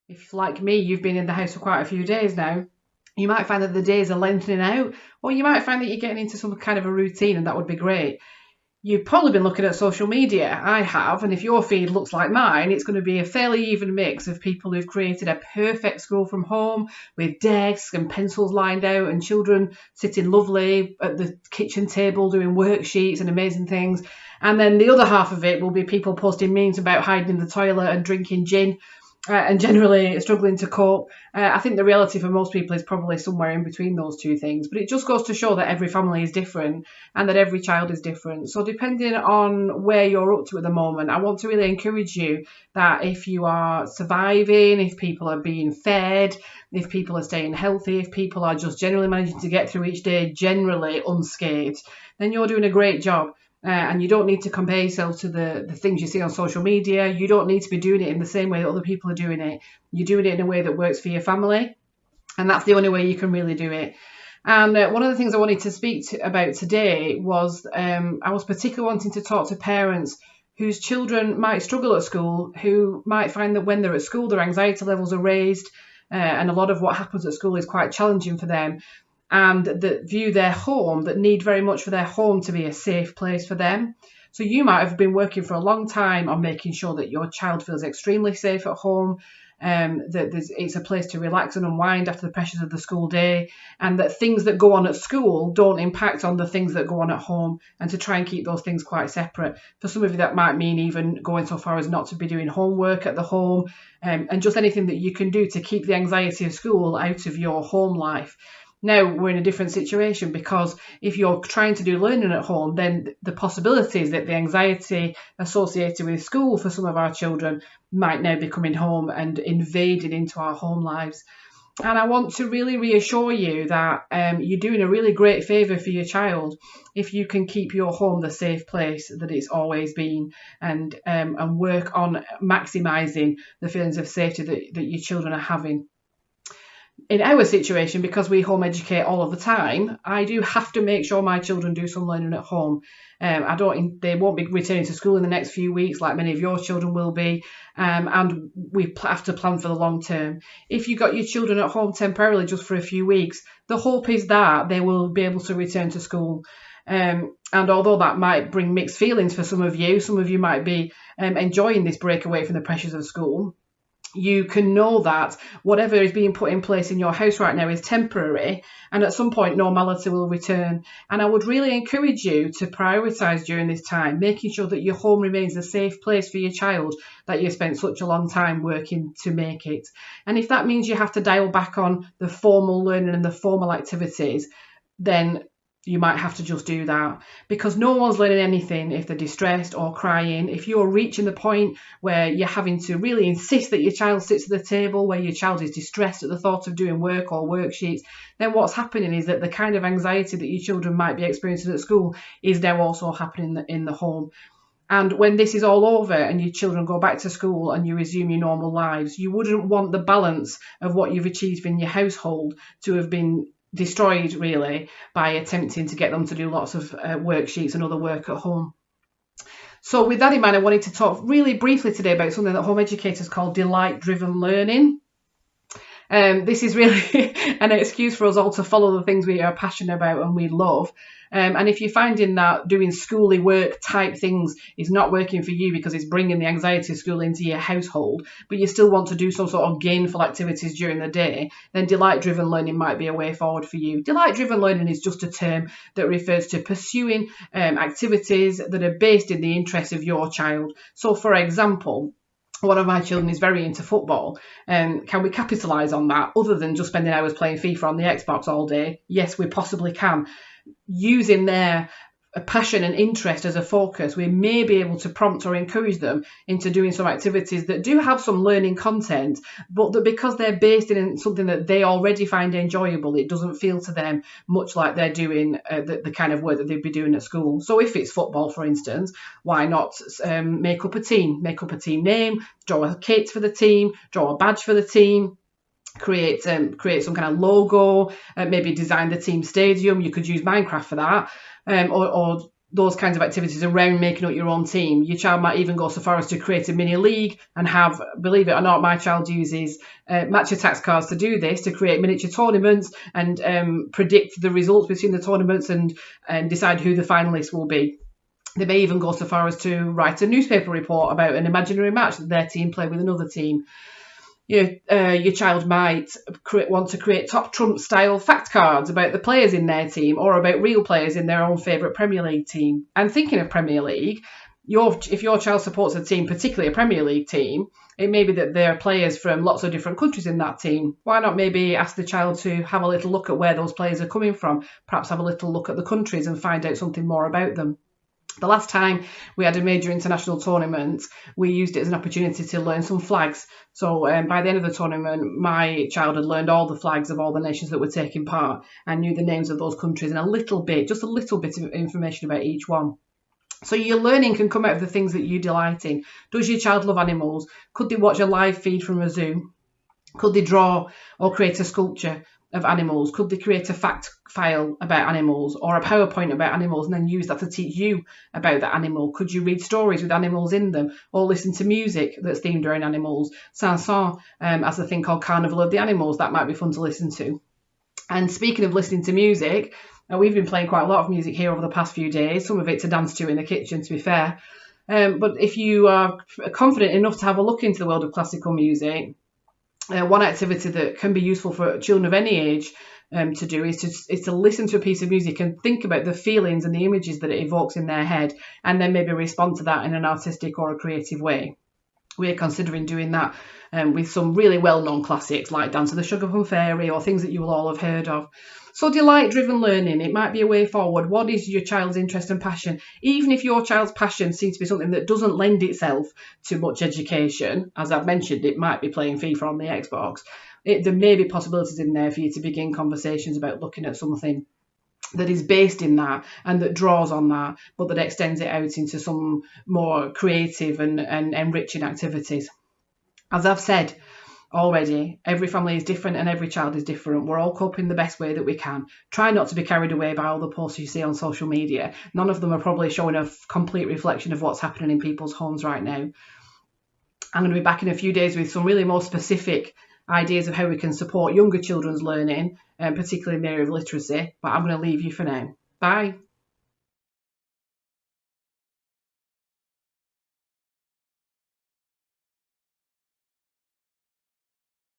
If, like me, you've been in the house for quite a few days now, you might find that the days are lengthening out, or you might find that you're getting into some kind of a routine, and that would be great. You've probably been looking at social media. I have, and if your feed looks like mine, it's going to be a fairly even mix of people who've created a perfect school from home with desks and pencils lined out and children sitting lovely at the kitchen table doing worksheets and amazing things. And then the other half of it will be people posting memes about hiding in the toilet and drinking gin and generally struggling to cope. I think the reality for most people is probably somewhere in between those two things. But it just goes to show that every family is different and that every child is different. So depending on where you're up to at the moment, I want to really encourage you that if you are surviving, if people are being fed, if people are staying healthy, if people are just generally managing to get through each day generally unscathed, then you're doing a great job. And you don't need to compare yourself to the things you see on social media. You don't need to be doing it in the same way that other people are doing it. You're doing it in a way that works for your family. And that's the only way you can really do it. And one of the things I wanted to speak about today was I was particularly wanting to talk to parents whose children might struggle at school, who might find that when they're at school, their anxiety levels are raised. And a lot of what happens at school is quite challenging for them, and that view their home, that need very much for their home to be a safe place for them. So you might have been working for a long time on making sure that your child feels extremely safe at home, that it's a place to relax and unwind after the pressures of the school day, and that things that go on at school don't impact on the things that go on at home, and to try and keep those things quite separate. For some of you, that might mean even going so far as not to be doing homework at the home, and just anything that you can do to keep the anxiety of school out of your home life. Now we're in a different situation, because if you're trying to do learning at home, then the possibilities that the anxiety associated with school for some of our children might now be coming home and invading into our home lives. And I want to really reassure you that you're doing a really great favour for your child if you can keep your home the safe place that it's always been, and work on maximising the feelings of safety that your children are having. In our situation, because we home educate all of the time, I do have to make sure my children do some learning at home. They won't be returning to school in the next few weeks like many of your children will be, and we have to plan for the long term. If you got your children at home temporarily just for a few weeks, the hope is that they will be able to return to school. And although that might bring mixed feelings for some of you might be enjoying this break away from the pressures of school. You can know that whatever is being put in place in your house right now is temporary, and at some point normality will return. And I would really encourage you to prioritise during this time, making sure that your home remains a safe place for your child that you spent such a long time working to make it. And if that means you have to dial back on the formal learning and the formal activities, then you might have to just do that, because no one's learning anything if they're distressed or crying. If you're reaching the point where you're having to really insist that your child sits at the table, where your child is distressed at the thought of doing work or worksheets, then what's happening is that the kind of anxiety that your children might be experiencing at school is now also happening in the home. And when this is all over and your children go back to school and you resume your normal lives, you wouldn't want the balance of what you've achieved in your household to have been destroyed, really, by attempting to get them to do lots of worksheets and other work at home. So with that in mind, I wanted to talk really briefly today about something that home educators call delight-driven learning. This is really an excuse for us all to follow the things we are passionate about and we love. And if you're finding that doing schooly work type things is not working for you because it's bringing the anxiety of school into your household, but you still want to do some sort of gainful activities during the day, then delight-driven learning might be a way forward for you. Delight-driven learning is just a term that refers to pursuing activities that are based in the interests of your child. So, for example, one of my children is very into football. Can we capitalise on that other than just spending hours playing FIFA on the Xbox all day? Yes, we possibly can. Using their passion and interest as a focus, we may be able to prompt or encourage them into doing some activities that do have some learning content, but that because they're based in something that they already find enjoyable, it doesn't feel to them much like they're doing the kind of work that they'd be doing at school. So if it's football, for instance, why not make up a team name, draw a kit for the team, draw a badge for the team, create some kind of logo, maybe design the team stadium. You could use Minecraft for that, or those kinds of activities around making up your own team. Your child might even go so far as to create a mini league and have, believe it or not, my child uses match attacks cards to do this, to create miniature tournaments and predict the results between the tournaments and decide who the finalists will be. They may even go so far as to write a newspaper report about an imaginary match that their team play with another team. Your child might want to create top trump style fact cards about the players in their team, or about real players in their own favourite Premier League team. And thinking of Premier League, if your child supports a team, particularly a Premier League team, it may be that there are players from lots of different countries in that team. Why not maybe ask the child to have a little look at where those players are coming from, perhaps have a little look at the countries and find out something more about them. The last time we had a major international tournament, we used it as an opportunity to learn some flags. So by the end of the tournament, my child had learned all the flags of all the nations that were taking part and knew the names of those countries and just a little bit of information about each one. So your learning can come out of the things that you delight in. Does your child love animals? Could they watch a live feed from a zoo? Could they draw or create a sculpture of animals? Could they create a fact file about animals or a PowerPoint about animals and then use that to teach you about that animal? Could you read stories with animals in them, or listen to music that's themed around animals? Sanson has a thing called Carnival of the Animals that might be fun to listen to. And speaking of listening to music, we've been playing quite a lot of music here over the past few days, some of it to dance to in the kitchen, to be fair. But if you are confident enough to have a look into the world of classical music, one activity that can be useful for children of any age to do is to listen to a piece of music and think about the feelings and the images that it evokes in their head, and then maybe respond to that in an artistic or a creative way. We're considering doing that with some really well-known classics like Dance of the Sugarplum Fairy, or things that you will all have heard of. So delight-driven learning, it might be a way forward. What is your child's interest and passion? Even if your child's passion seems to be something that doesn't lend itself to much education, as I've mentioned, it might be playing FIFA on the Xbox. There may be possibilities in there for you to begin conversations about looking at something that is based in that and that draws on that, but that extends it out into some more creative and enriching activities. As I've said already, every family is different and every child is different. We're all coping the best way that we can. Try not to be carried away by all the posts you see on social media. None of them are probably showing a complete reflection of what's happening in people's homes right now. I'm going to be back in a few days with some really more specific ideas of how we can support younger children's learning, particularly in the area of literacy. But I'm going to leave you for now. Bye.